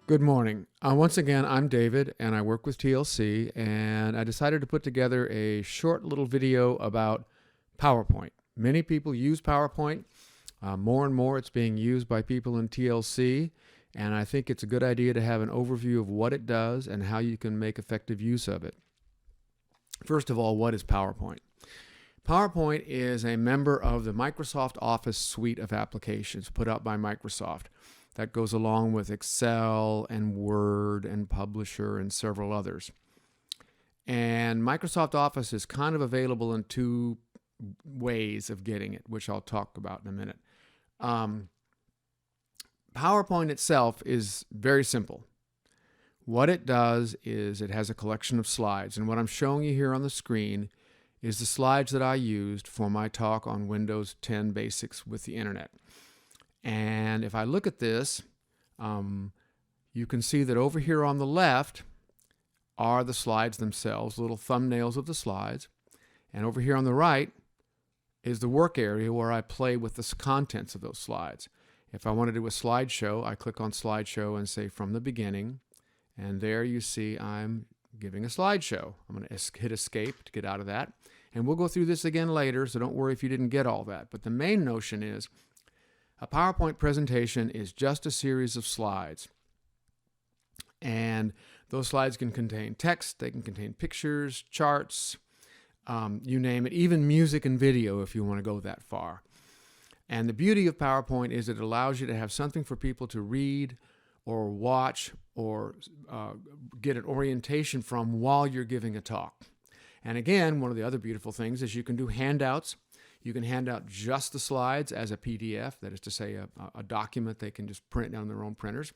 Good morning. Once again, I'm David, and I work with TLC, and I decided to put together a short little video about PowerPoint. Many people use PowerPoint. More and more it's being used by people in TLC, and I think it's a good idea to have an overview of what it does and how you can make effective use of it. First of all, what is PowerPoint? PowerPoint is a member of the Microsoft Office suite of applications put out by Microsoft. That goes along with Excel and Word and Publisher and several others. And Microsoft Office is kind of available in two ways of getting it, which I'll talk about in a minute. PowerPoint itself is very simple. What it does is it has a collection of slides, and what I'm showing you here on the screen is the slides that I used for my talk on Windows 10 Basics with the Internet. And if I look at this, you can see that over here on the left are the slides themselves, little thumbnails of the slides. And over here on the right is the work area where I play with the contents of those slides. If I want to do a slideshow, I click on slideshow and say from the beginning. And there you see I'm giving a slideshow. I'm going to hit escape to get out of that. And we'll go through this again later, so don't worry if you didn't get all that. But the main notion is a PowerPoint presentation is just a series of slides. And those slides can contain text, they can contain pictures, charts, you name it, even music and video if you want to go that far. And the beauty of PowerPoint is it allows you to have something for people to read or watch or get an orientation from while you're giving a talk. And again, one of the other beautiful things is you can do handouts. You can hand out just the slides as a PDF, that is to say a document they can just print on their own printers.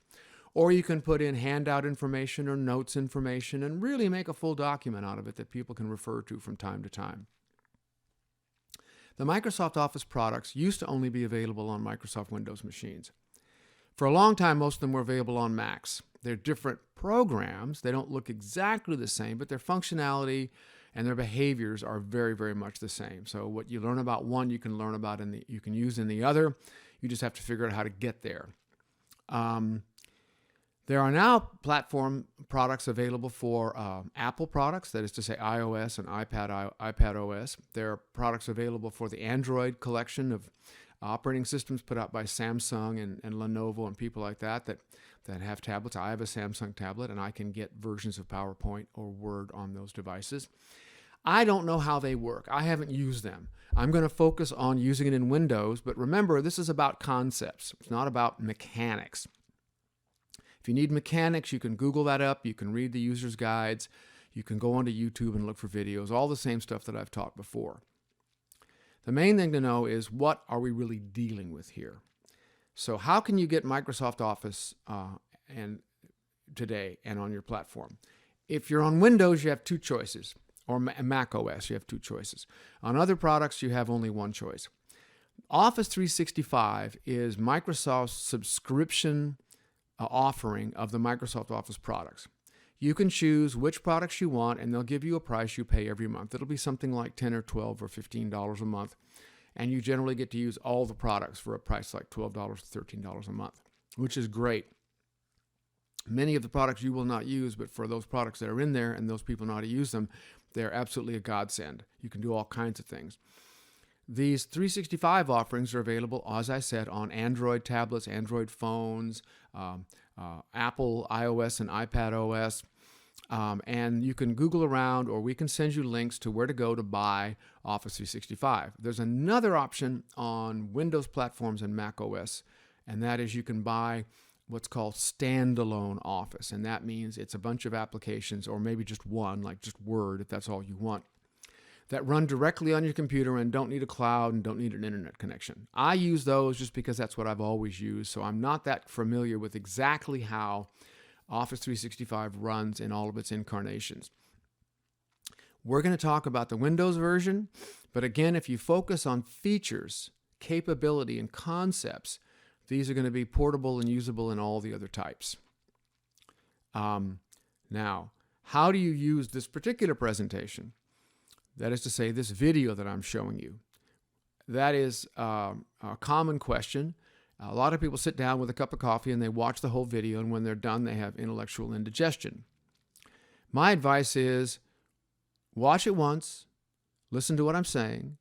Or you can put in handout information or notes information and really make a full document out of it that people can refer to from time to time. The Microsoft Office products used to only be available on Microsoft Windows machines. For a long time, most of them were available on Macs. They're different programs. They don't look exactly the same, but their functionality and their behaviors are very, very much the same. So what you learn about one, you can learn about you can use in the other. You just have to figure out how to get there. There are now platform products available for Apple products, that is to say iOS and iPad OS. There are products available for the Android collection of operating systems put out by Samsung and Lenovo and people like that have tablets. I have a Samsung tablet, and I can get versions of PowerPoint or Word on those devices. I don't know how they work. I haven't used them. I'm going to focus on using it in Windows, but remember, this is about concepts. It's not about mechanics. If you need mechanics, you can Google that up. You can read the user's guides. You can go onto YouTube and look for videos, all the same stuff that I've taught before. The main thing to know is, what are we really dealing with here? So how can you get Microsoft Office today and on your platform? If you're on Windows, you have two choices, or Mac OS, you have two choices. On other products, you have only one choice. Office 365 is Microsoft's subscription offering of the Microsoft Office products. You can choose which products you want, and they'll give you a price you pay every month. It'll be something like $10 or $12 or $15 a month, and you generally get to use all the products for a price like $12 to $13 a month, which is great. Many of the products you will not use, but for those products that are in there and those people know how to use them, they're absolutely a godsend. You can do all kinds of things. These 365 offerings are available, as I said, on Android tablets, Android phones, Apple iOS and iPad OS. And you can Google around, or we can send you links to where to go to buy Office 365. There's another option on Windows platforms and Mac OS, and that is you can buy what's called standalone Office. And that means it's a bunch of applications, or maybe just one, like just Word, if that's all you want, that run directly on your computer and don't need a cloud and don't need an internet connection. I use those just because that's what I've always used, so I'm not that familiar with exactly how Office 365 runs in all of its incarnations. We're going to talk about the Windows version, but again, if you focus on features, capability, and concepts, these are going to be portable and usable in all the other types. Now, how do you use this particular presentation? That is to say, this video that I'm showing you. That is a common question. A lot of people sit down with a cup of coffee and they watch the whole video, and when they're done, they have intellectual indigestion. My advice is watch it once, listen to what I'm saying,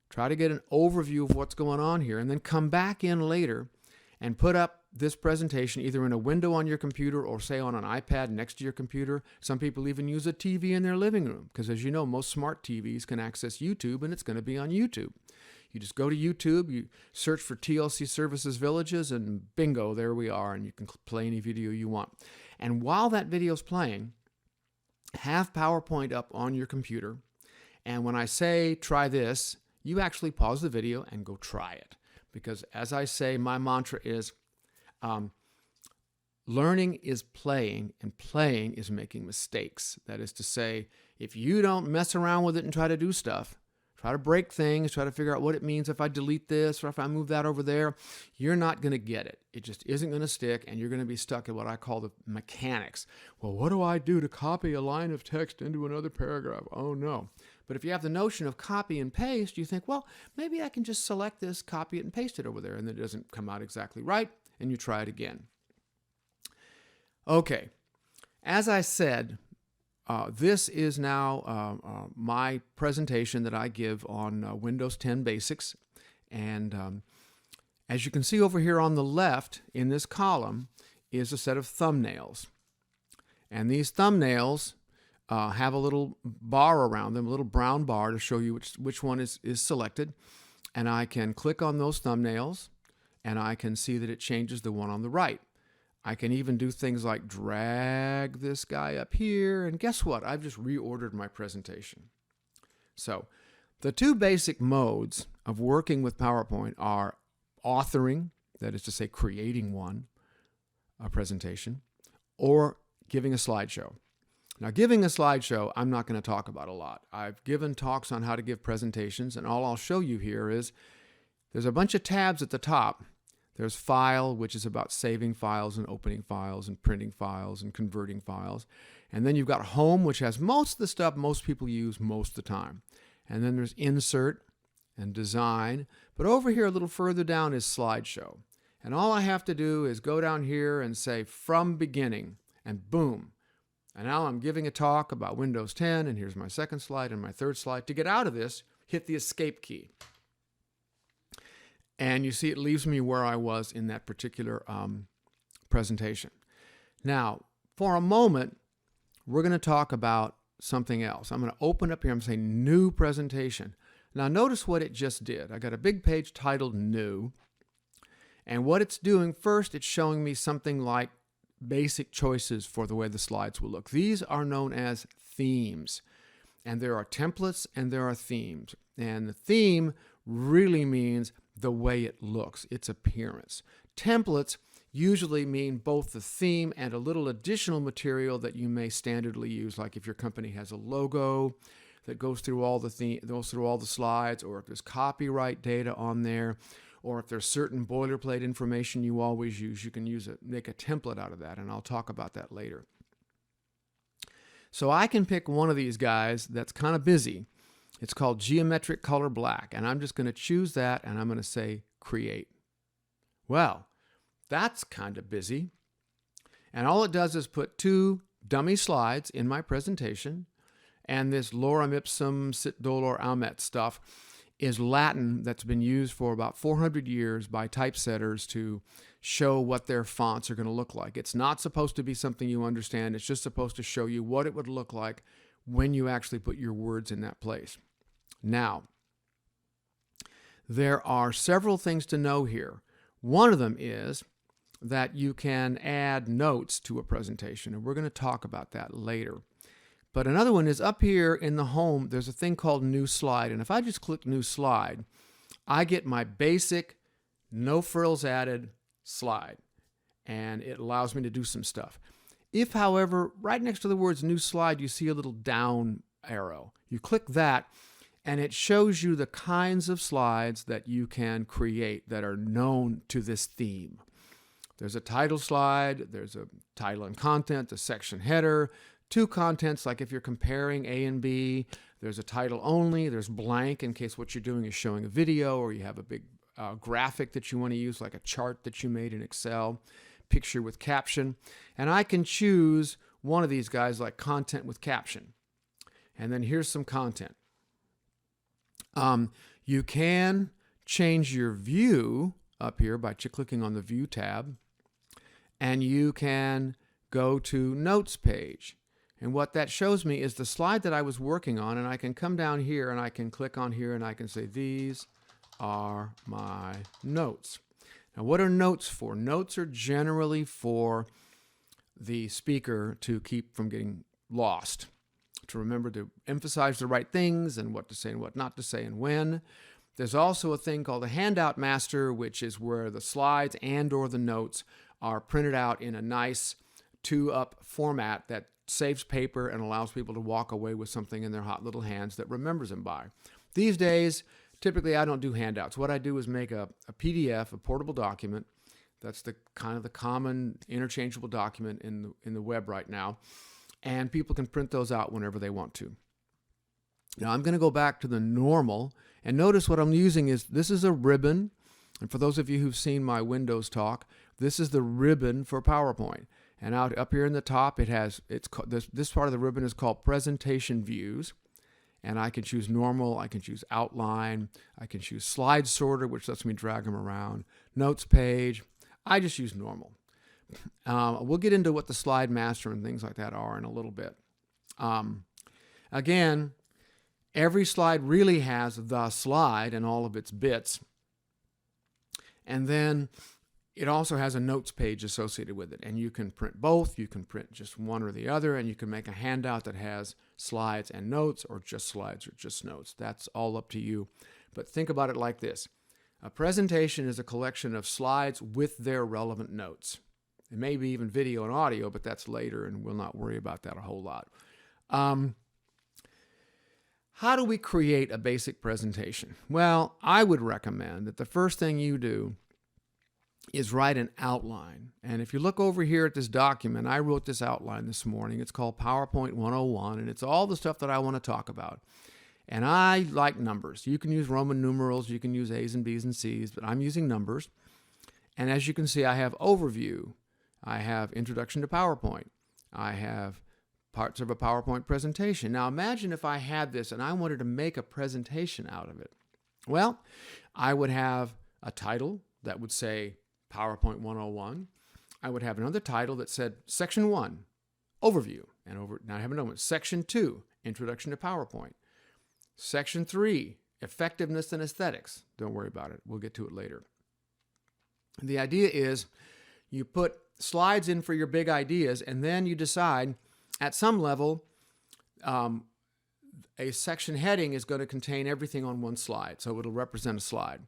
try to get an overview of what's going on here, and then come back in later and put up this presentation either in a window on your computer or say on an iPad next to your computer. Some people even use a TV in their living room because, as you know, most smart TVs can access YouTube, and it's going to be on YouTube. You just go to YouTube, you search for TLC Services Villages, and bingo, there we are, and you can play any video you want. And while that video's playing, have PowerPoint up on your computer, and when I say try this, you actually pause the video and go try it. Because as I say, my mantra is learning is playing, and playing is making mistakes. That is to say, if you don't mess around with it and try to do stuff, try to break things, try to figure out what it means if I delete this or if I move that over there, you're not going to get it. It just isn't going to stick, and you're going to be stuck in what I call the mechanics. Well, what do I do to copy a line of text into another paragraph? Oh, no. But if you have the notion of copy and paste, you think, well, maybe I can just select this, copy it, and paste it over there, and then it doesn't come out exactly right, and you try it again. Okay. As I said, this is now my presentation that I give on Windows 10 Basics. And as you can see over here on the left in this column is a set of thumbnails. And these thumbnails have a little bar around them, a little brown bar to show you which one is selected. And I can click on those thumbnails, and I can see that it changes the one on the right. I can even do things like drag this guy up here, and guess what? I've just reordered my presentation. So the two basic modes of working with PowerPoint are authoring, that is to say creating a presentation, or giving a slideshow. Now, giving a slideshow, I'm not going to talk about a lot. I've given talks on how to give presentations, and all I'll show you here is there's a bunch of tabs at the top. There's File, which is about saving files and opening files and printing files and converting files. And then you've got Home, which has most of the stuff most people use most of the time. And then there's Insert and Design. But over here a little further down is Slideshow. And all I have to do is go down here and say From Beginning, and boom. And now I'm giving a talk about Windows 10, and here's my second slide and my third slide. To get out of this, hit the Escape key. And you see it leaves me where I was in that particular presentation. Now, for a moment, we're going to talk about something else. I'm going to open up here. I'm saying New Presentation. Now, notice what it just did. I got a big page titled New. And what it's doing, first, it's showing me something like basic choices for the way the slides will look. These are known as themes. And there are templates and there are themes. And the theme really means the way it looks, its appearance. Templates usually mean both the theme and a little additional material that you may standardly use, like if your company has a logo that goes through all the slides, or if there's copyright data on there, or if there's certain boilerplate information you always use, you can make a template out of that, and I'll talk about that later. So I can pick one of these guys that's kind of busy. It's called Geometric Color Black, and I'm just going to choose that, and I'm going to say Create. Well, that's kind of busy. And all it does is put two dummy slides in my presentation, and this lorem ipsum sit dolor aumet stuff is Latin that's been used for about 400 years by typesetters to show what their fonts are going to look like. It's not supposed to be something you understand. It's just supposed to show you what it would look like when you actually put your words in that place. Now, there are several things to know here. One of them is that you can add notes to a presentation, and we're going to talk about that later. But another one is up here in the home, there's a thing called New Slide, and if I just click New Slide, I get my basic, no frills added slide, and it allows me to do some stuff. If, however, right next to the words New Slide, you see a little down arrow, you click that, and it shows you the kinds of slides that you can create that are known to this theme. There's a title slide, there's a title and content, a section header, two contents, like if you're comparing A and B, there's a title only, there's blank in case what you're doing is showing a video or you have a big graphic that you want to use, like a chart that you made in Excel, picture with caption. And I can choose one of these guys, like content with caption. And then here's some content. You can change your view up here by clicking on the View tab. And you can go to Notes page. And what that shows me is the slide that I was working on, and I can come down here and I can click on here and I can say, these are my notes. Now, what are notes for? Notes are generally for the speaker to keep from getting lost, to remember to emphasize the right things and what to say and what not to say and when. There's also a thing called a Handout Master, which is where the slides and or the notes are printed out in a nice 2-up format that saves paper and allows people to walk away with something in their hot little hands that remembers them by. These days, typically I don't do handouts. What I do is make a PDF, a portable document. That's the kind of the common interchangeable document in the web right now. And people can print those out whenever they want to. Now I'm going to go back to the normal, and notice what I'm using is, this is a ribbon. And for those of you who've seen my Windows talk, this is the ribbon for PowerPoint. And out up here in the top, this part of the ribbon is called Presentation Views. And I can choose normal, I can choose outline, I can choose slide sorter, which lets me drag them around, notes page. I just use normal. We'll get into what the slide master and things like that are in a little bit. Again, every slide really has the slide and all of its bits. And then it also has a notes page associated with it. And you can print both. You can print just one or the other. And you can make a handout that has slides and notes, or just slides or just notes. That's all up to you. But think about it like this. A presentation is a collection of slides with their relevant notes. It may be even video and audio, but that's later, and we'll not worry about that a whole lot. How do we create a basic presentation? Well, I would recommend that the first thing you do is write an outline. And if you look over here at this document, I wrote this outline this morning. It's called PowerPoint 101, and it's all the stuff that I want to talk about. And I like numbers. You can use Roman numerals, you can use A's and B's and C's, but I'm using numbers. And as you can see, I have overview. I have introduction to PowerPoint. I have parts of a PowerPoint presentation. Now imagine if I had this and I wanted to make a presentation out of it. Well, I would have a title that would say PowerPoint 101. I would have another title that said Section 1, Overview. Now I have another one. Section 2, Introduction to PowerPoint. Section 3, Effectiveness and Aesthetics. Don't worry about it. We'll get to it later. The idea is you put slides in for your big ideas, and then you decide at some level a section heading is going to contain everything on one slide, so it'll represent a slide.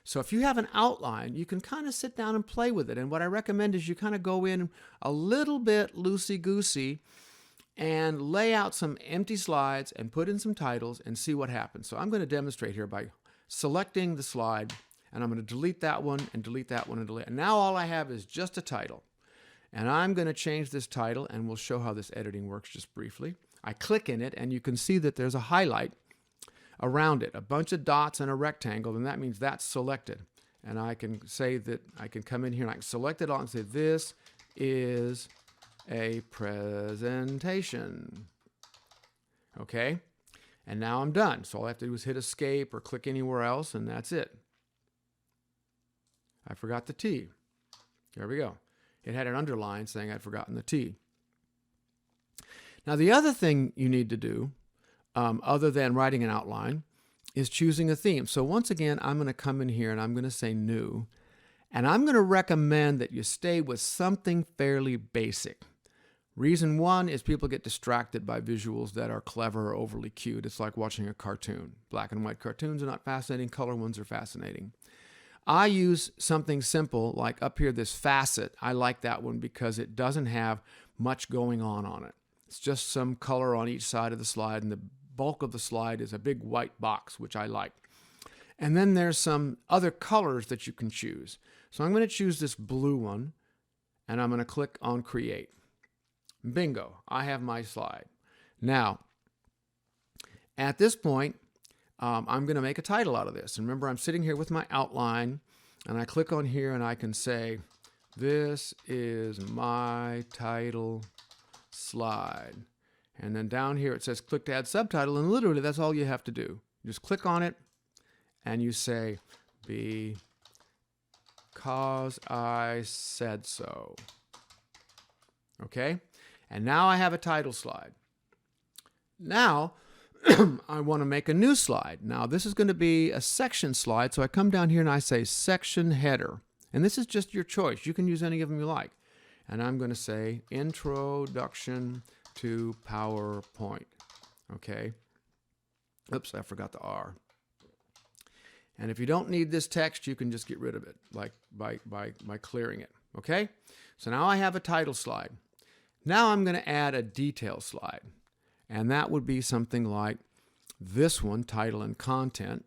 So if you have an outline, you can kind of sit down and play with it. And what I recommend is you kind of go in a little bit loosey-goosey and lay out some empty slides and put in some titles and see what happens. So I'm going to demonstrate here by selecting the slide, and I'm going to delete that one and delete that one and delete. And now all I have is just a title. And I'm going to change this title, and we'll show how this editing works just briefly. I click in it, and you can see that there's a highlight around it, a bunch of dots and a rectangle, and that means that's selected. And I can say that I can come in here and I can select it all and say, this is a presentation. Okay? And now I'm done. So all I have to do is hit escape or click anywhere else, and that's it. I forgot the T. There we go. It had an underline saying I'd forgotten the T. Now the other thing you need to do, other than writing an outline, is choosing a theme. So once again, I'm going to come in here and I'm going to say new. And I'm going to recommend that you stay with something fairly basic. Reason one is people get distracted by visuals that are clever or overly cute. It's like watching a cartoon. Black and white cartoons are not fascinating. Color ones are fascinating. I use something simple like up here, this facet. I like that one because it doesn't have much going on it. It's just some color on each side of the slide, and the bulk of the slide is a big white box, which I like. And then there's some other colors that you can choose. So I'm going to choose this blue one, and I'm going to click on Create. Bingo, I have my slide. Now, at this point, I'm going to make a title out of this. And remember, I'm sitting here with my outline, and I click on here, and I can say, this is my title slide. And then down here it says click to add subtitle, and literally that's all you have to do. You just click on it, and you say, because I said so. Okay? And now I have a title slide. Now, I want to make a new slide. Now, this is going to be a section slide, so I come down here and I say section header. And this is just your choice. You can use any of them you like. And I'm going to say Introduction to PowerPoint. Okay? Oops, I forgot the R. And if you don't need this text, you can just get rid of it, like by clearing it. Okay? So now I have a title slide. Now I'm going to add a detail slide. And that would be something like this one, title and content.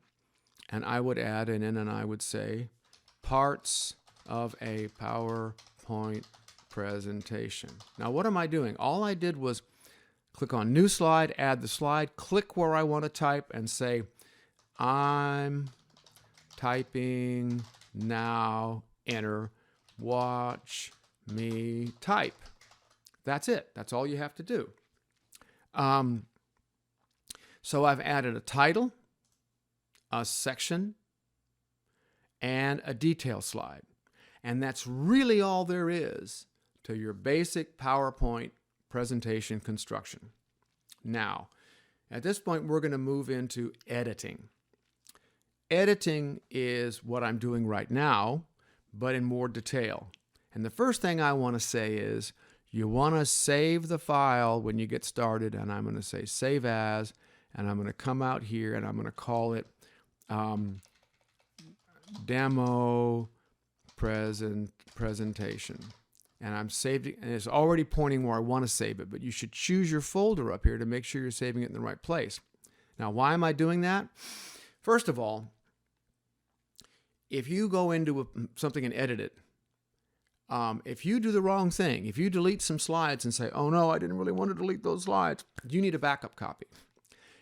And I would add in and I would say parts of a PowerPoint presentation. Now what am I doing? All I did was click on new slide, add the slide, click where I want to type and say, I'm typing now, enter, watch me type. That's it. That's all you have to do. So I've added a title, a section, and a detail slide. And that's really all there is to your basic PowerPoint presentation construction. Now, at this point, we're going to move into editing. Editing is what I'm doing right now, but in more detail. And the first thing I want to say is, you want to save the file when you get started, and I'm going to say save as, and I'm going to come out here and I'm going to call it demo presentation. And I'm saving, and it's already pointing where I want to save it, but you should choose your folder up here to make sure you're saving it in the right place. Now, why am I doing that? First of all, if you go into something and edit it, if you do the wrong thing, if you delete some slides and say, oh no, I didn't really want to delete those slides, you need a backup copy.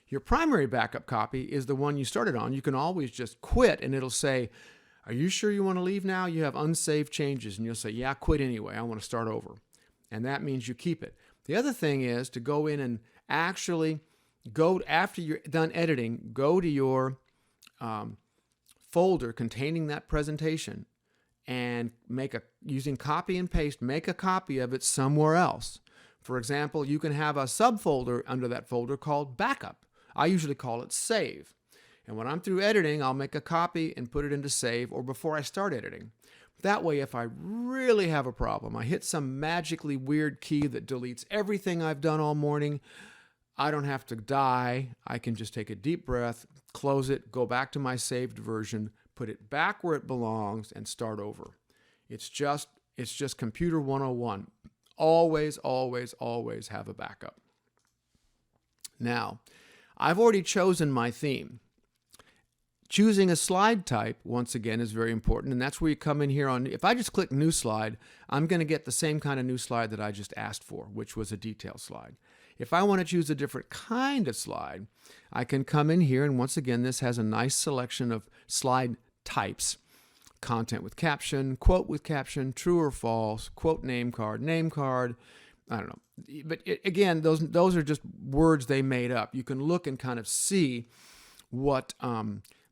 Your primary backup copy is the one you started on. You can always just quit and it'll say, are you sure you want to leave now? You have unsaved changes. And you'll say, yeah, quit anyway. I want to start over. And that means you keep it. The other thing is to go in and actually go, after you're done editing, go to your folder containing that presentation and using copy and paste, make a copy of it somewhere else. For example, you can have a subfolder under that folder called backup. I usually call it save. And when I'm through editing, I'll make a copy and put it into save, or before I start editing. That way, if I really have a problem, I hit some magically weird key that deletes everything I've done all morning, I don't have to die. I can just take a deep breath, close it, go back to my saved version, put it back where it belongs, and start over. It's just computer 101. Always, always, always have a backup. Now, I've already chosen my theme. Choosing a slide type, once again, is very important, and that's where you come in here on, if I just click New Slide, I'm going to get the same kind of new slide that I just asked for, which was a detail slide. If I want to choose a different kind of slide, I can come in here, and once again, this has a nice selection of slide types. Content with caption, quote with caption, true or false, quote name card, I don't know. But again, those are just words they made up. You can look and kind of see what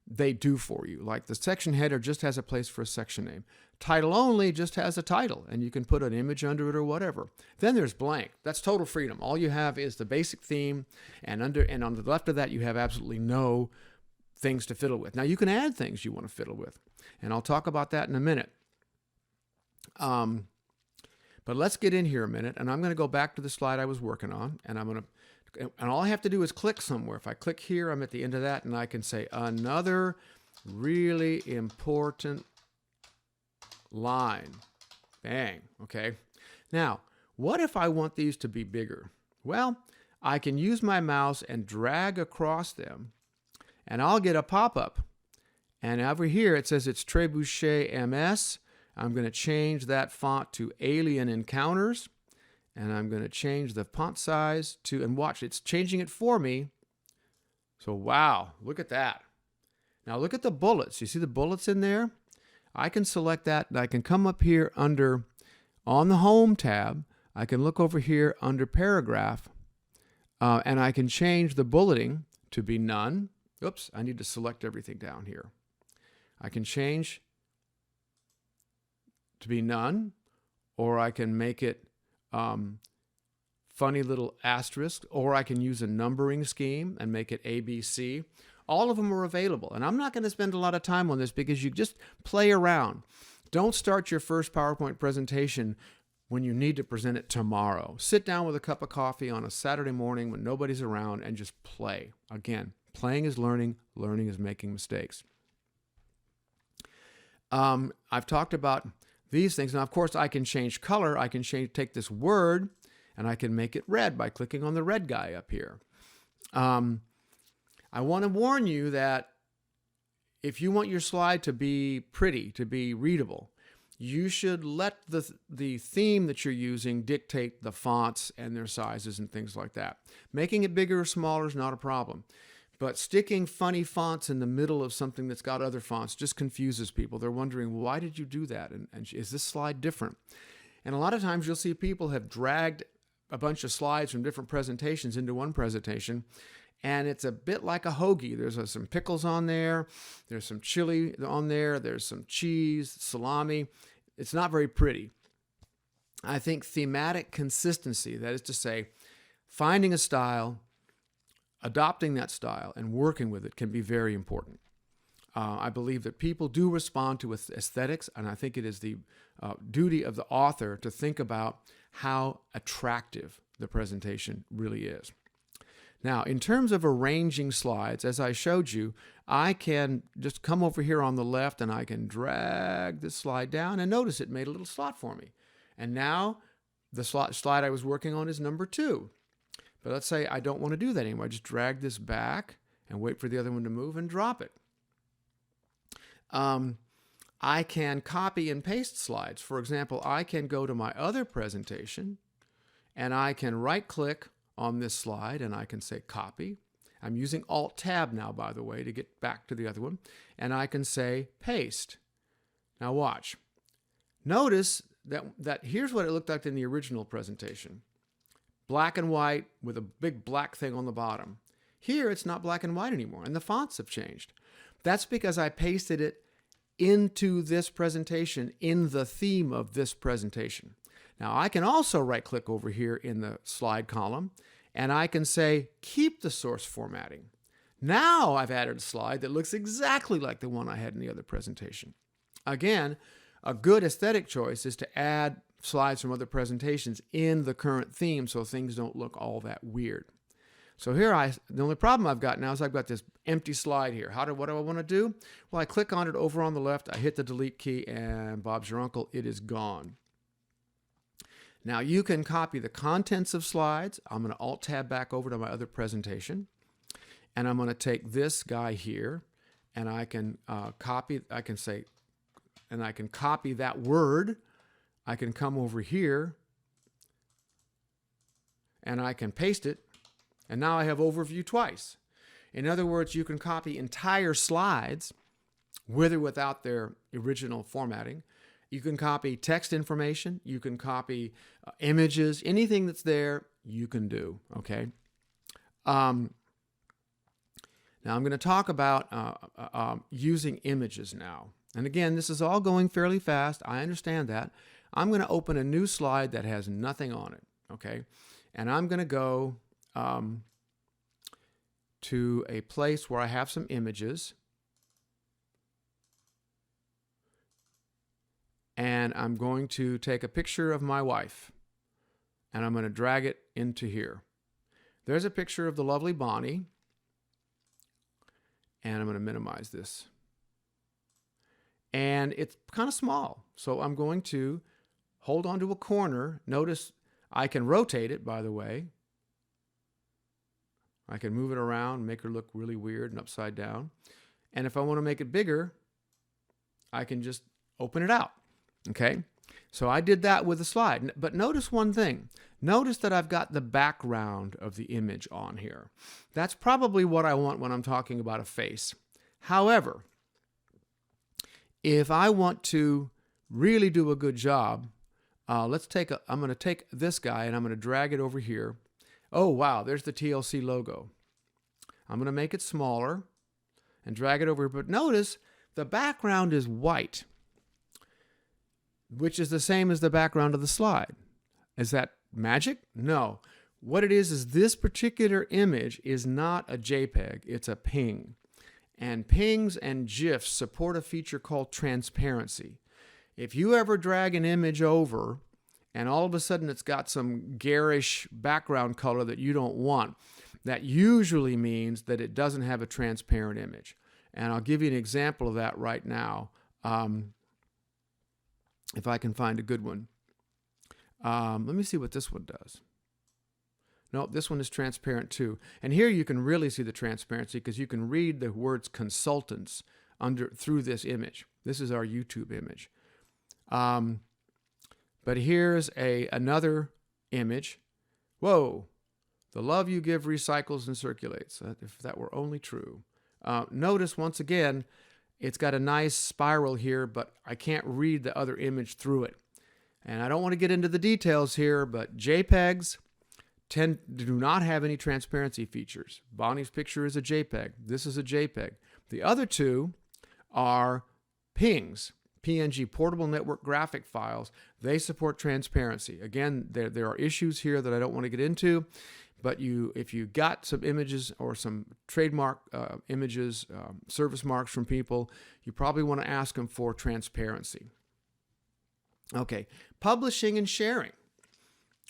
they do for you. Like the section header just has a place for a section name. Title only just has a title, and you can put an image under it or whatever. Then there's blank. That's total freedom. All you have is the basic theme, and on the left of that you have absolutely no things to fiddle with. Now you can add things you want to fiddle with, and I'll talk about that in a minute. But let's get in here a minute, and I'm going to go back to the slide I was working on, and all I have to do is click somewhere. If I click here, I'm at the end of that, and I can say another really important line. Bang. Okay. Now, what if I want these to be bigger? Well, I can use my mouse and drag across them, and I'll get a pop-up. And over here, it says it's Trebuchet MS. I'm going to change that font to Alien Encounters, and I'm going to change the font size to, and watch, it's changing it for me So wow, look at that. Now look at the bullets. You see the bullets in there? I can select that and I can come up here under, on the Home tab, I can look over here under Paragraph and I can change the bulleting to be none. Oops, I need to select everything down here. I can change to be none, or I can make it funny little asterisk, or I can use a numbering scheme and make it ABC. All of them are available, and I'm not going to spend a lot of time on this because you just play around. Don't start your first PowerPoint presentation when you need to present it tomorrow. Sit down with a cup of coffee on a Saturday morning when nobody's around and just play. Again, playing is learning, learning is making mistakes. I've talked about these things. Now, of course, I can change color. I can take this word and I can make it red by clicking on the red guy up here. I want to warn you that if you want your slide to be pretty, to be readable, you should let the theme that you're using dictate the fonts and their sizes and things like that. Making it bigger or smaller is not a problem. But sticking funny fonts in the middle of something that's got other fonts just confuses people. They're wondering, well, why did you do that? And is this slide different? And a lot of times you'll see people have dragged a bunch of slides from different presentations into one presentation, and it's a bit like a hoagie. There's some pickles on there, there's some chili on there, there's some cheese, salami. It's not very pretty. I think thematic consistency, that is to say, finding a style, adopting that style, and working with it can be very important. I believe that people do respond to aesthetics, and I think it is the duty of the author to think about how attractive the presentation really is. Now, in terms of arranging slides, as I showed you, I can just come over here on the left and I can drag this slide down, and notice it made a little slot for me. And now the slide I was working on is number 2. But let's say I don't want to do that anymore. I just drag this back and wait for the other one to move and drop it. I can copy and paste slides. For example, I can go to my other presentation and I can right-click on this slide and I can say copy. I'm using Alt-Tab now, by the way, to get back to the other one. And I can say paste. Now watch. Notice that here's what it looked like in the original presentation. Black and white with a big black thing on the bottom. Here it's not black and white anymore, and the fonts have changed. That's because I pasted it into this presentation in the theme of this presentation. Now I can also right-click over here in the slide column and I can say keep the source formatting. Now I've added a slide that looks exactly like the one I had in the other presentation. Again, a good aesthetic choice is to add slides from other presentations in the current theme so things don't look all that weird. So here the only problem I've got now is I've got this empty slide here. What do I want to do? Well, I click on it over on the left, I hit the delete key, and Bob's your uncle, it is gone. Now you can copy the contents of slides. I'm going to Alt-Tab back over to my other presentation, and I'm going to take this guy here, and I can copy that word. I can come over here and I can paste it, and now I have overview twice. In other words, you can copy entire slides with or without their original formatting. You can copy text information, you can copy images, anything that's there, you can do, okay? Now I'm going to talk about using images now. And again, this is all going fairly fast, I understand that. I'm going to open a new slide that has nothing on it, okay? And I'm going to go to a place where I have some images. And I'm going to take a picture of my wife. And I'm going to drag it into here. There's a picture of the lovely Bonnie. And I'm going to minimize this. And it's kind of small. So I'm going to hold on to a corner. Notice I can rotate it, by the way. I can move it around, make her look really weird and upside down. And if I want to make it bigger, I can just open it out. Okay? So I did that with a slide. But notice one thing. Notice that I've got the background of the image on here. That's probably what I want when I'm talking about a face. However, if I want to really do a good job, I'm going to take this guy and I'm going to drag it over here. Oh, wow, there's the TLC logo. I'm going to make it smaller and drag it over here. But notice the background is white, which is the same as the background of the slide. Is that magic? No. What it is this particular image is not a JPEG, it's a PNG. And PNGs and GIFs support a feature called transparency. If you ever drag an image over and all of a sudden it's got some garish background color that you don't want, that usually means that it doesn't have a transparent image. And I'll give you an example of that right now, if I can find a good one. Let me see what this one does. Nope, this one is transparent too. And here you can really see the transparency because you can read the words consultants through this image. This is our YouTube image. But here's another image. Whoa, the love you give recycles and circulates. If that were only true. Notice once again, it's got a nice spiral here, but I can't read the other image through it. And I don't want to get into the details here, but JPEGs do not have any transparency features. Bonnie's picture is a JPEG. This is a JPEG. The other two are PNGs, PNG, portable network graphic files. They support transparency. Again, there are issues here that I don't want to get into, but if you got some images or some trademark images, service marks from people, you probably want to ask them for transparency. Okay, publishing and sharing.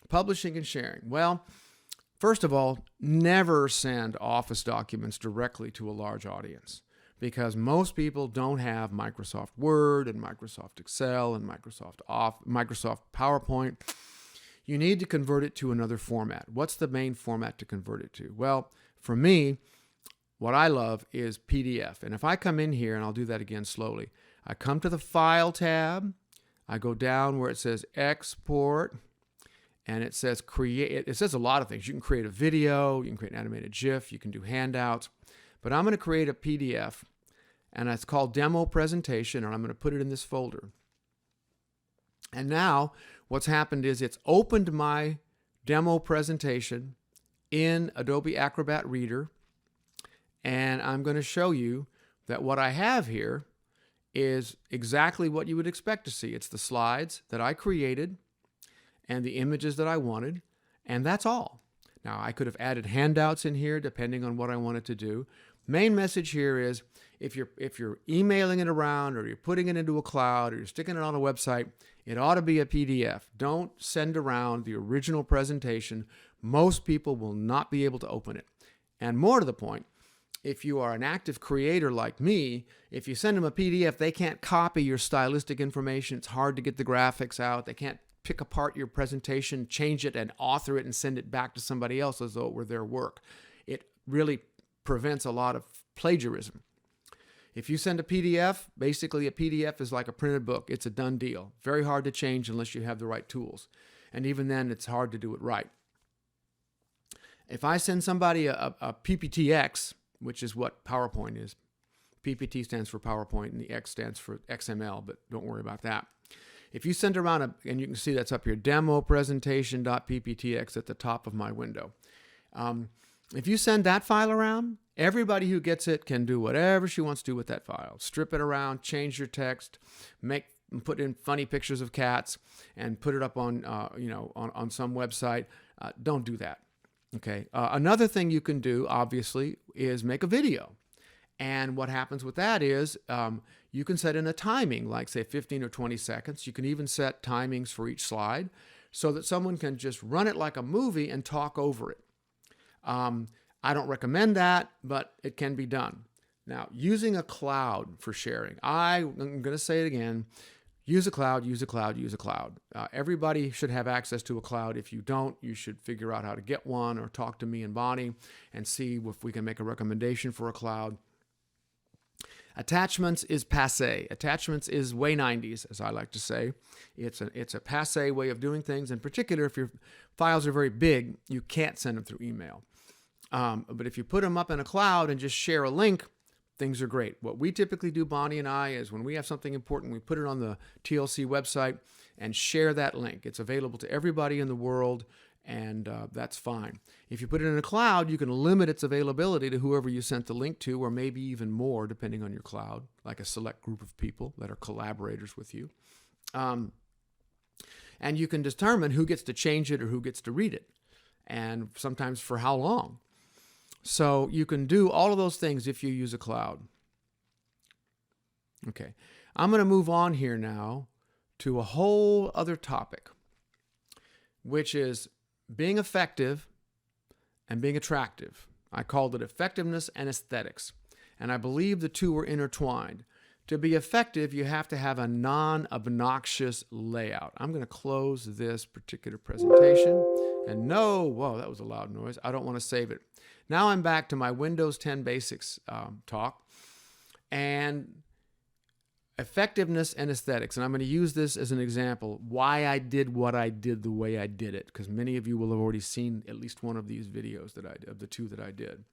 Publishing and sharing. Well, first of all, never send Office documents directly to a large audience because most people don't have Microsoft Word and Microsoft Excel and Microsoft PowerPoint. You need to convert it to another format. What's the main format to convert it to? Well, for me, what I love is PDF. And if I come in here, and I'll do that again slowly, I come to the File tab, I go down where it says Export, and it says Create. It says a lot of things. You can create a video, you can create an animated GIF, you can do handouts. But I'm going to create a PDF, and it's called Demo Presentation, and I'm going to put it in this folder. And now what's happened is it's opened my demo presentation in Adobe Acrobat Reader, and I'm going to show you that what I have here is exactly what you would expect to see. It's the slides that I created and the images that I wanted, and that's all. Now, I could have added handouts in here depending on what I wanted to do. Main message here is if you're emailing it around or you're putting it into a cloud or you're sticking it on a website, it ought to be a PDF. Don't send around the original presentation. Most people will not be able to open it. And more to the point, if you are an active creator like me, if you send them a PDF, they can't copy your stylistic information. It's hard to get the graphics out. They can't pick apart your presentation, change it, and author it and send it back to somebody else as though it were their work. It really prevents a lot of plagiarism. If you send a PDF, basically a PDF is like a printed book. It's a done deal. Very hard to change unless you have the right tools. And even then, it's hard to do it right. If I send somebody a PPTX, which is what PowerPoint is, PPT stands for PowerPoint and the X stands for XML, but don't worry about that. If you send around and you can see that's up here, demo presentation.pptx at the top of my window. If you send that file around, everybody who gets it can do whatever she wants to do with that file. Strip it around, change your text, put in funny pictures of cats, and put it up on on some website. Don't do that. Okay. Another thing you can do, obviously, is make a video. And what happens with that is you can set in a timing, like say 15 or 20 seconds. You can even set timings for each slide so that someone can just run it like a movie and talk over it. I don't recommend that, but it can be done. Now, using a cloud for sharing. I'm going to say it again. Use a cloud, use a cloud, use a cloud. Everybody should have access to a cloud. If you don't, you should figure out how to get one or talk to me and Bonnie and see if we can make a recommendation for a cloud. Attachments is passé. Attachments is way 90s, as I like to say. It's a passé way of doing things. In particular, if your files are very big, you can't send them through email. But if you put them up in a cloud and just share a link, things are great. What we typically do, Bonnie and I, is when we have something important, we put it on the TLC website and share that link. It's available to everybody in the world, and that's fine. If you put it in a cloud, you can limit its availability to whoever you sent the link to, or maybe even more, depending on your cloud, like a select group of people that are collaborators with you. And you can determine who gets to change it or who gets to read it, and sometimes for how long. So you can do all of those things if you use a cloud. Okay, I'm going to move on here now to a whole other topic, which is being effective and being attractive. I called it effectiveness and aesthetics, and I believe the two are intertwined. To be effective, you have to have a non-obnoxious layout. I'm going to close this particular presentation, and no, whoa, that was a loud noise. I don't want to save it. Now I'm back to my Windows 10 Basics talk, and effectiveness and aesthetics. And I'm going to use this as an example, why I did what I did the way I did it, because many of you will have already seen at least one of these videos that I did, of the two that I did.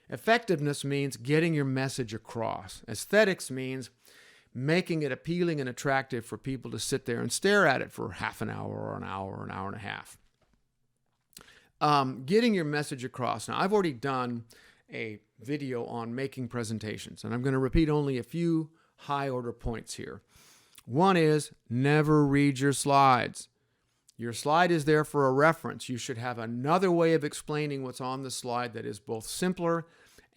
Effectiveness means getting your message across. Aesthetics means making it appealing and attractive for people to sit there and stare at it for half an hour or an hour and a half. Getting your message across. Now, I've already done a video on making presentations, and I'm going to repeat only a few high-order points here. One is never read your slides. Your slide is there for a reference. You should have another way of explaining what's on the slide that is both simpler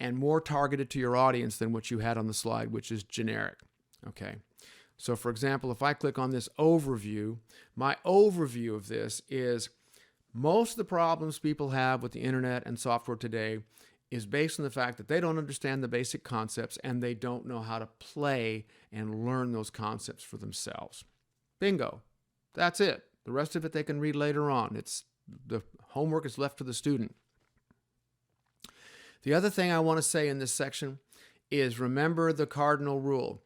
and more targeted to your audience than what you had on the slide, which is generic. Okay. So, for example, if I click on this overview, my overview of this is most of the problems people have with the internet and software today is based on the fact that they don't understand the basic concepts and they don't know how to play and learn those concepts for themselves. Bingo. That's it. The rest of it they can read later on. The homework is left to the student. The other thing I want to say in this section is remember the cardinal rule.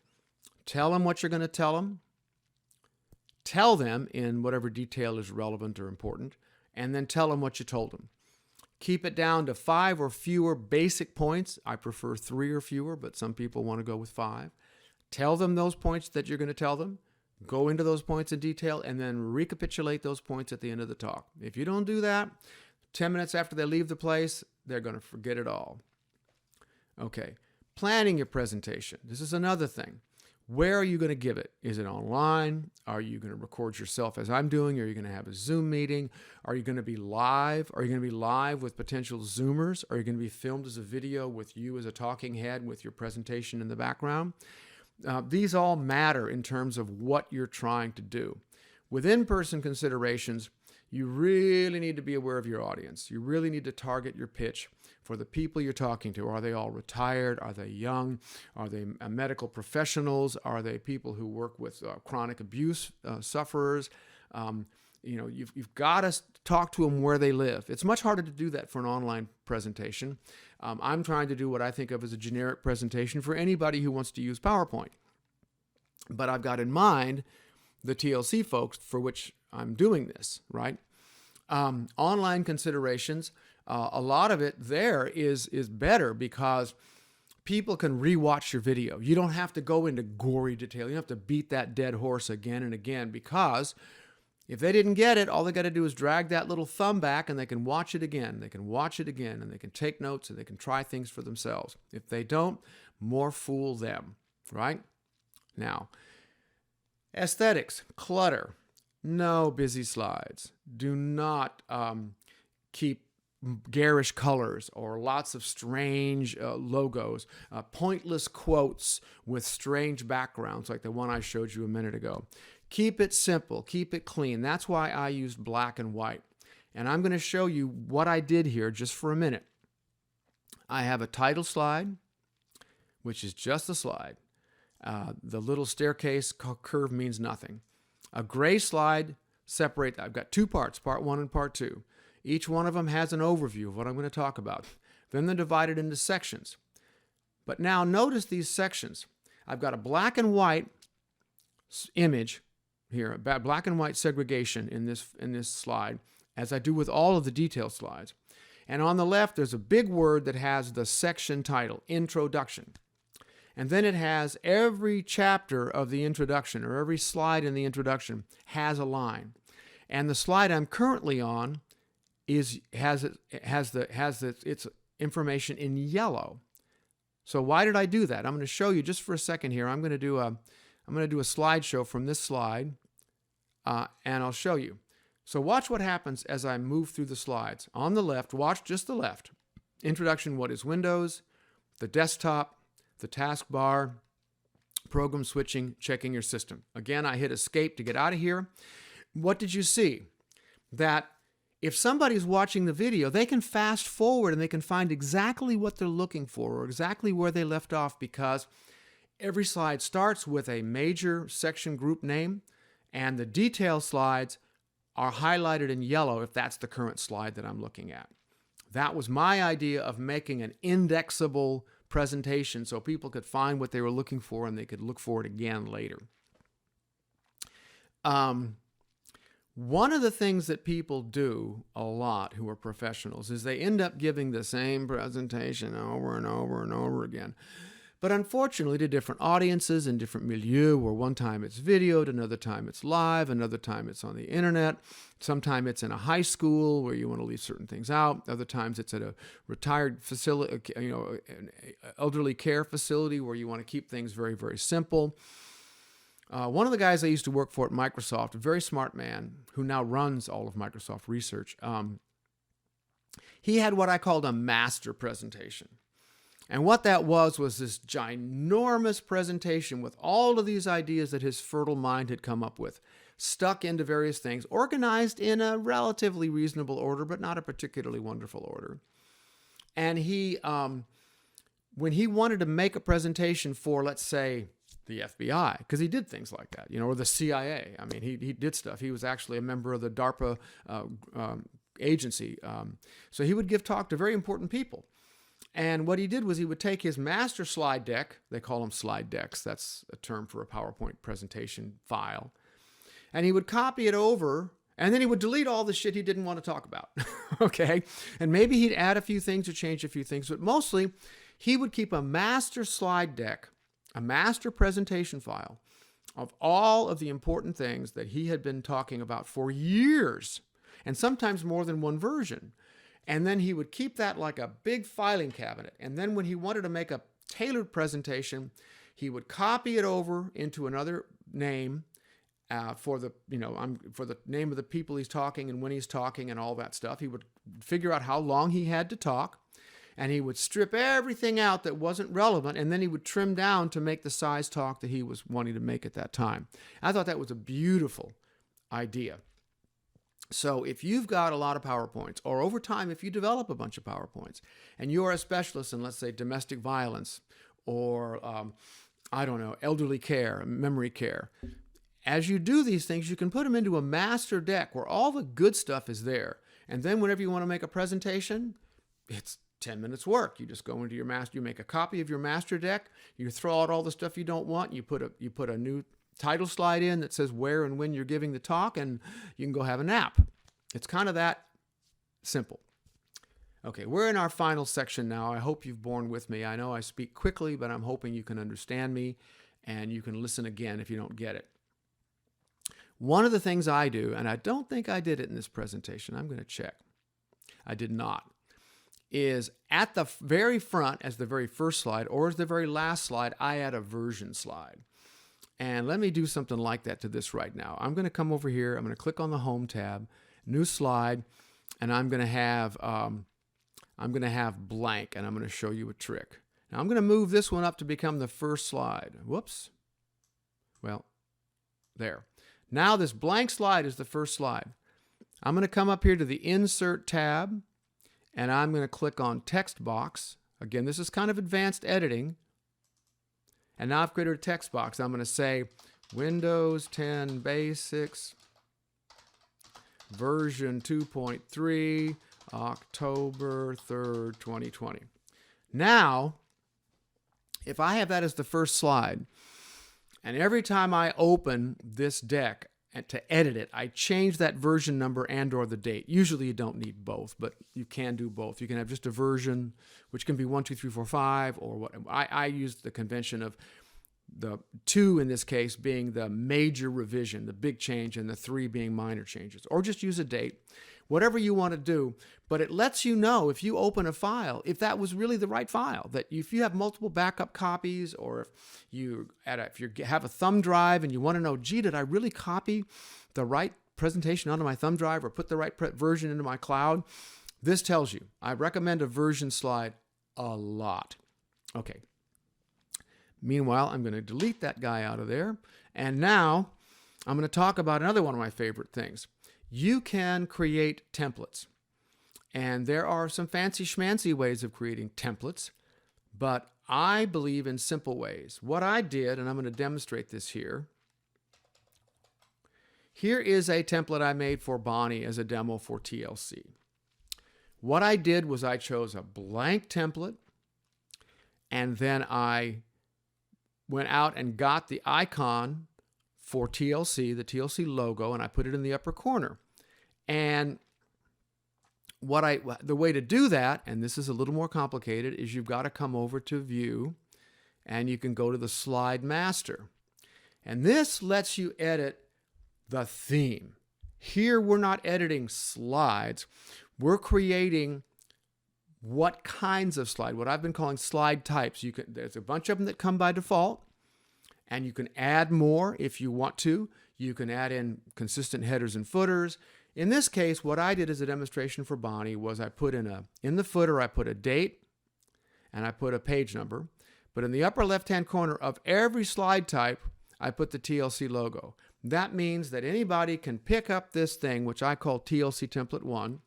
Tell them what you're going to tell them. Tell them in whatever detail is relevant or important, and then tell them what you told them. Keep it down to 5 or fewer basic points. I prefer 3 or fewer, but some people want to go with 5. Tell them those points that you're going to tell them. Go into those points in detail, and then recapitulate those points at the end of the talk. If you don't do that, 10 minutes after they leave the place, they're going to forget it all. Okay, planning your presentation. This is another thing. Where are you going to give it? Is it online? Are you going to record yourself as I'm doing? Are you going to have a Zoom meeting? Are you going to be live? Are you going to be live with potential Zoomers? Are you going to be filmed as a video with you as a talking head with your presentation in the background? These all matter in terms of what you're trying to do. With in-person considerations, you really need to be aware of your audience. You really need to target your pitch for the people you're talking to. Are they all retired? Are they young? Are they medical professionals? Are they people who work with chronic abuse sufferers? You've got to talk to them where they live. It's much harder to do that for an online presentation. I'm trying to do what I think of as a generic presentation for anybody who wants to use PowerPoint. But I've got in mind the TLC folks for which I'm doing this, right? Online considerations, a lot of it there is better because people can rewatch your video. You don't have to go into gory detail. You don't have to beat that dead horse again and again, because if they didn't get it, all they got to do is drag that little thumb back and they can watch it again. They can watch it again, and they can take notes, and they can try things for themselves. If they don't, more fool them, right? Now, aesthetics, clutter. No busy slides. Do not keep garish colors or lots of strange logos, pointless quotes with strange backgrounds like the one I showed you a minute ago. Keep it simple. Keep it clean. That's why I used black and white. And I'm going to show you what I did here just for a minute. I have a title slide, which is just a slide. The little staircase curve means nothing. A gray slide, separate. I've got 2 parts, part 1 and part 2. Each one of them has an overview of what I'm going to talk about. Then they're divided into sections. But now notice these sections. I've got a black and white image here, black and white segregation in this slide, as I do with all of the detail slides. And on the left, there's a big word that has the section title, Introduction. And then it has every chapter of the introduction, or every slide in the introduction has a line. And the slide I'm currently on has its information in yellow. So why did I do that? I'm going to show you just for a second here. I'm going to do a slideshow from this slide, and I'll show you. So watch what happens as I move through the slides. On the left, watch just the left. Introduction, what is Windows, the desktop, the taskbar, program switching, checking your system. Again, I hit escape to get out of here. What did you see? That if somebody's watching the video, they can fast forward and they can find exactly what they're looking for or exactly where they left off, because every slide starts with a major section group name, and the detail slides are highlighted in yellow if that's the current slide that I'm looking at. That was my idea of making an indexable presentation so people could find what they were looking for and they could look for it again later. One of the things that people do a lot who are professionals is they end up giving the same presentation over and over and over again. But unfortunately, to different audiences and different milieu, where one time it's videoed, another time it's live, another time it's on the internet, sometime it's in a high school where you want to leave certain things out, other times it's at a retired facility, an elderly care facility where you want to keep things very, very simple. One of the guys I used to work for at Microsoft, a very smart man who now runs all of Microsoft Research, he had what I called a master presentation. And what that was this ginormous presentation with all of these ideas that his fertile mind had come up with, stuck into various things, organized in a relatively reasonable order, but not a particularly wonderful order. And he, when he wanted to make a presentation for, let's say, the FBI, because he did things like that, or the CIA. I mean, he did stuff. He was actually a member of the DARPA agency. So he would give talk to very important people. And what he did was he would take his master slide deck, they call them slide decks, that's a term for a PowerPoint presentation file, and he would copy it over, and then he would delete all the shit he didn't want to talk about, okay? And maybe he'd add a few things or change a few things, but mostly he would keep a master slide deck, a master presentation file of all of the important things that he had been talking about for years, and sometimes more than one version. And then he would keep that like a big filing cabinet. And then when he wanted to make a tailored presentation, he would copy it over into another name for the name of the people he's talking and when he's talking and all that stuff. He would figure out how long he had to talk, and he would strip everything out that wasn't relevant, and then he would trim down to make the size talk that he was wanting to make at that time. I thought that was a beautiful idea. So if you've got a lot of PowerPoints, or over time, if you develop a bunch of PowerPoints, and you're a specialist in, let's say, domestic violence, or, elderly care, memory care, as you do these things, you can put them into a master deck where all the good stuff is there. And then whenever you want to make a presentation, it's 10 minutes work. You just go into your master, you make a copy of your master deck, you throw out all the stuff you don't want, you put a new title slide in that says where and when you're giving the talk, and you can go have a nap. It's kind of that simple. Okay, we're in our final section now. I hope you've borne with me. I know I speak quickly, but I'm hoping you can understand me and you can listen again if you don't get it. One of the things I do, and I don't think I did it in this presentation, I'm going to check. I did not. Is at the very front, as the very first slide, or as the very last slide, I add a version slide. And let me do something like that to this right now. I'm going to come over here. I'm going to click on the Home tab, New Slide, and I'm going to have blank, and I'm going to show you a trick. Now I'm going to move this one up to become the first slide. Whoops. Well, there. Now this blank slide is the first slide. I'm going to come up here to the Insert tab, and I'm going to click on Text Box. Again, this is kind of advanced editing. And now I've created a text box. I'm going to say Windows 10 Basics version 2.3, October 3rd, 2020. Now, if I have that as the first slide, And every time I open this deck and to edit it, I change that version number and or the date. Usually you don't need both, but you can do both. You can have just a version, which can be 1, 2, 3, 4, 5, or what. I use the convention of the 2 in this case being the major revision, the big change, and the 3 being minor changes. Or just use a date, whatever you want to do. But it lets you know if you open a file, if that was really the right file. That if you have multiple backup copies, or if you have a thumb drive and you want to know, gee, did I really copy the right presentation onto my thumb drive or put the right version into my cloud? This tells you. I recommend a version slide a lot. Okay. Meanwhile, I'm going to delete that guy out of there. And now I'm going to talk about another one of my favorite things. You can create templates. And there are some fancy schmancy ways of creating templates, but I believe in simple ways. What I did, and I'm going to demonstrate this here. Here is a template I made for Bonnie as a demo for TLC. What I did was I chose a blank template, and then I went out and got the icon for TLC, the TLC logo, and I put it in the upper corner. And the way to do that, and this is a little more complicated, is you've got to come over to View, and you can go to the Slide Master. And this lets you edit the theme. Here we're not editing slides. We're creating what kinds of slide, what I've been calling slide types. There's a bunch of them that come by default, and you can add more if you want to. You can add in consistent headers and footers. In this case, what I did as a demonstration for Bonnie was I put in the footer, I put a date and I put a page number. But in the upper left-hand corner of every slide type, I put the TLC logo. That means that anybody can pick up this thing, which I call TLC Template 1,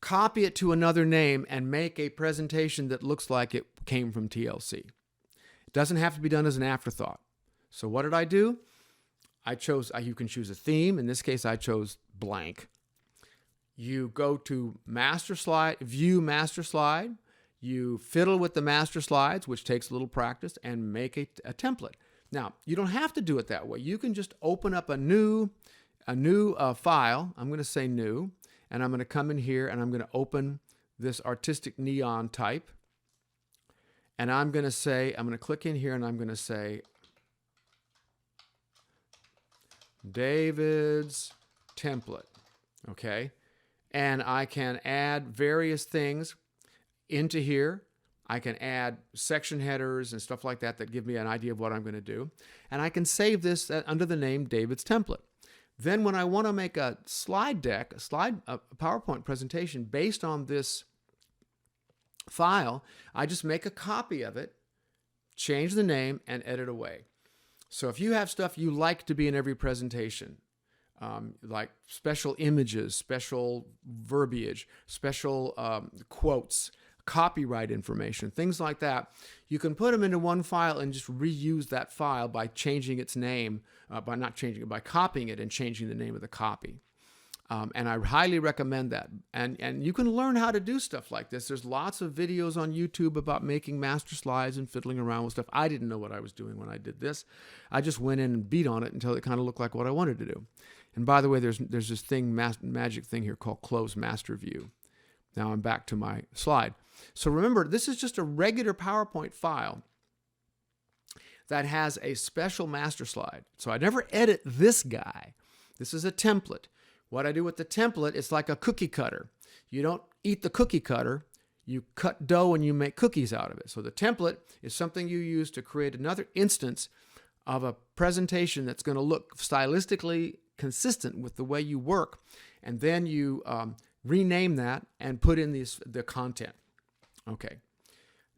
copy it to another name, and make a presentation that looks like it came from TLC. It doesn't have to be done as an afterthought. So what did I do? You can choose a theme. In this case, I chose blank. You go to Master Slide, View Master Slide. You fiddle with the master slides, which takes a little practice, and make a template. Now, you don't have to do it that way. You can just open up a new file. I'm going to say new, and I'm going to come in here, and I'm going to open this artistic neon type. And I'm going to click in here, and I'm going to say, David's template, okay? And I can add various things into here. I can add section headers and stuff like that give me an idea of what I'm going to do. And I can save this under the name David's template. Then when I want to make a slide deck, a PowerPoint presentation based on this file, I just make a copy of it, change the name, and edit away. So if you have stuff you like to be in every presentation, like special images, special verbiage, special quotes, copyright information, things like that, you can put them into one file and just reuse that file by changing its name, by copying it and changing the name of the copy. And I highly recommend that. And you can learn how to do stuff like this. There's lots of videos on YouTube about making master slides and fiddling around with stuff. I didn't know what I was doing when I did this. I just went in and beat on it until it kind of looked like what I wanted to do. And by the way, there's this magic thing here called Close Master View. Now I'm back to my slide. So remember, this is just a regular PowerPoint file that has a special master slide. So I never edit this guy. This is a template. What I do with the template, it's like a cookie cutter. You don't eat the cookie cutter, you cut dough and you make cookies out of it. So the template is something you use to create another instance of a presentation that's going to look stylistically consistent with the way you work. And then you rename that and put in the content. Okay.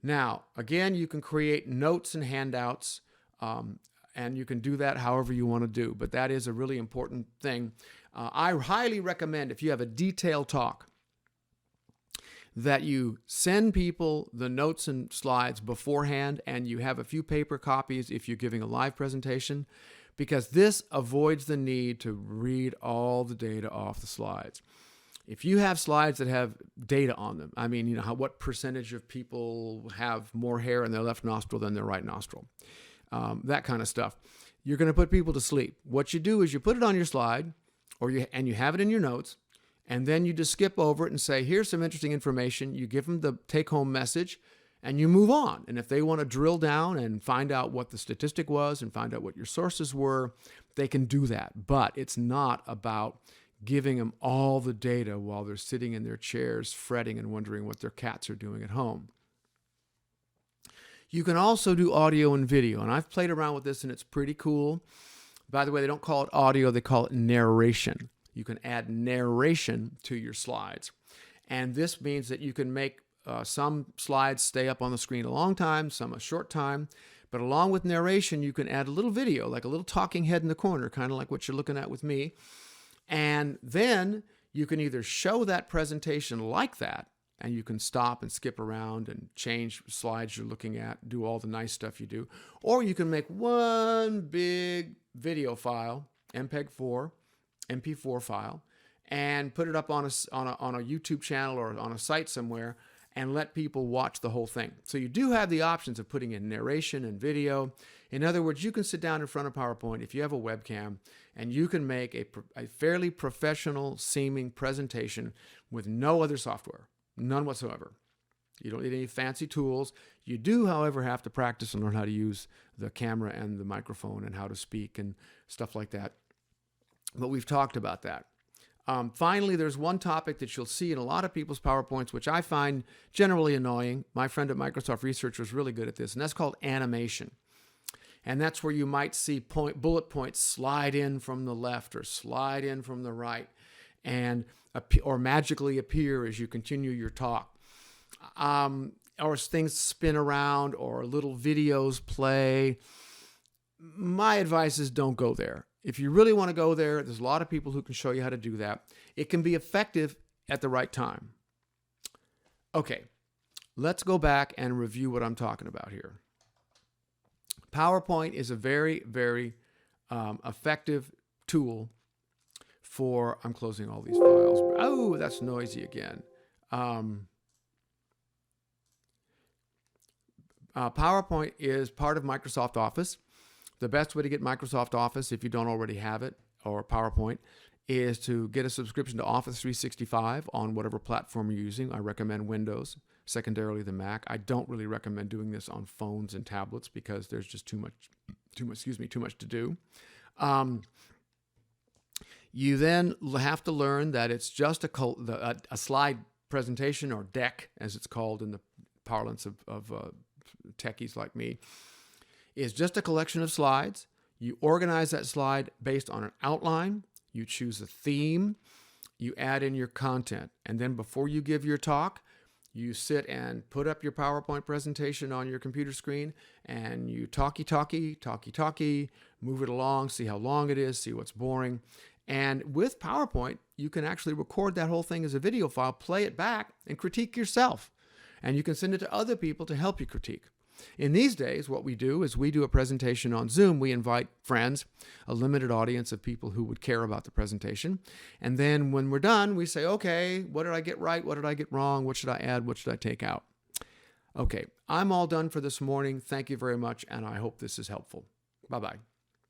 Now, again, you can create notes and handouts, and you can do that however you want to do. But that is a really important thing. I highly recommend, if you have a detailed talk, that you send people the notes and slides beforehand, and you have a few paper copies if you're giving a live presentation, because this avoids the need to read all the data off the slides. If you have slides that have data on them, I mean, what percentage of people have more hair in their left nostril than their right nostril? that kind of stuff. You're going to put people to sleep. What you do is you put it on your slide, and you have it in your notes, and then you just skip over it and say, here's some interesting information. You give them the take-home message, and you move on. And if they want to drill down and find out what the statistic was and find out what your sources were, they can do that. But it's not about giving them all the data while they're sitting in their chairs fretting and wondering what their cats are doing at home. You can also do audio and video, and I've played around with this, and it's pretty cool. By the way, they don't call it audio, they call it narration. You can add narration to your slides. And this means that you can make some slides stay up on the screen a long time, some a short time. But along with narration, you can add a little video, like a little talking head in the corner, kind of like what you're looking at with me. And then you can either show that presentation like that, and you can stop and skip around and change slides you're looking at, do all the nice stuff you do. Or you can make one big video file, MP4 file, and put it up on a YouTube channel or on a site somewhere and let people watch the whole thing. So you do have the options of putting in narration and video. In other words, you can sit down in front of PowerPoint if you have a webcam, and you can make a fairly professional seeming presentation with no other software. None whatsoever. You don't need any fancy tools. You do, however, have to practice and learn how to use the camera and the microphone and how to speak and stuff like that. But we've talked about that. Finally, there's one topic that you'll see in a lot of people's PowerPoints, which I find generally annoying. My friend at Microsoft Research was really good at this, and that's called animation. And that's where you might see bullet points slide in from the left or slide in from the right, or magically appear as you continue your talk. Or things spin around, or little videos play. My advice is don't go there. If you really want to go there, there's a lot of people who can show you how to do that. It can be effective at the right time. Okay, let's go back and review what I'm talking about here. PowerPoint is a very, very effective tool for, I'm closing all these files. Oh, that's noisy again. PowerPoint is part of Microsoft Office. The best way to get Microsoft Office, if you don't already have it, or PowerPoint, is to get a subscription to Office 365 on whatever platform you're using. I recommend Windows, secondarily the Mac. I don't really recommend doing this on phones and tablets because there's just too much to do. You then have to learn that it's just a slide presentation, or deck, as it's called in the parlance of techies like me, is just a collection of slides. You organize that slide based on an outline. You choose a theme. You add in your content. And then before you give your talk, you sit and put up your PowerPoint presentation on your computer screen, and you talky, move it along, see how long it is, see what's boring. And with PowerPoint, you can actually record that whole thing as a video file, play it back, and critique yourself. And you can send it to other people to help you critique. In these days, what we do is we do a presentation on Zoom. We invite friends, a limited audience of people who would care about the presentation. And then when we're done, we say, okay, what did I get right? What did I get wrong? What should I add? What should I take out? Okay, I'm all done for this morning. Thank you very much, and I hope this is helpful. Bye-bye.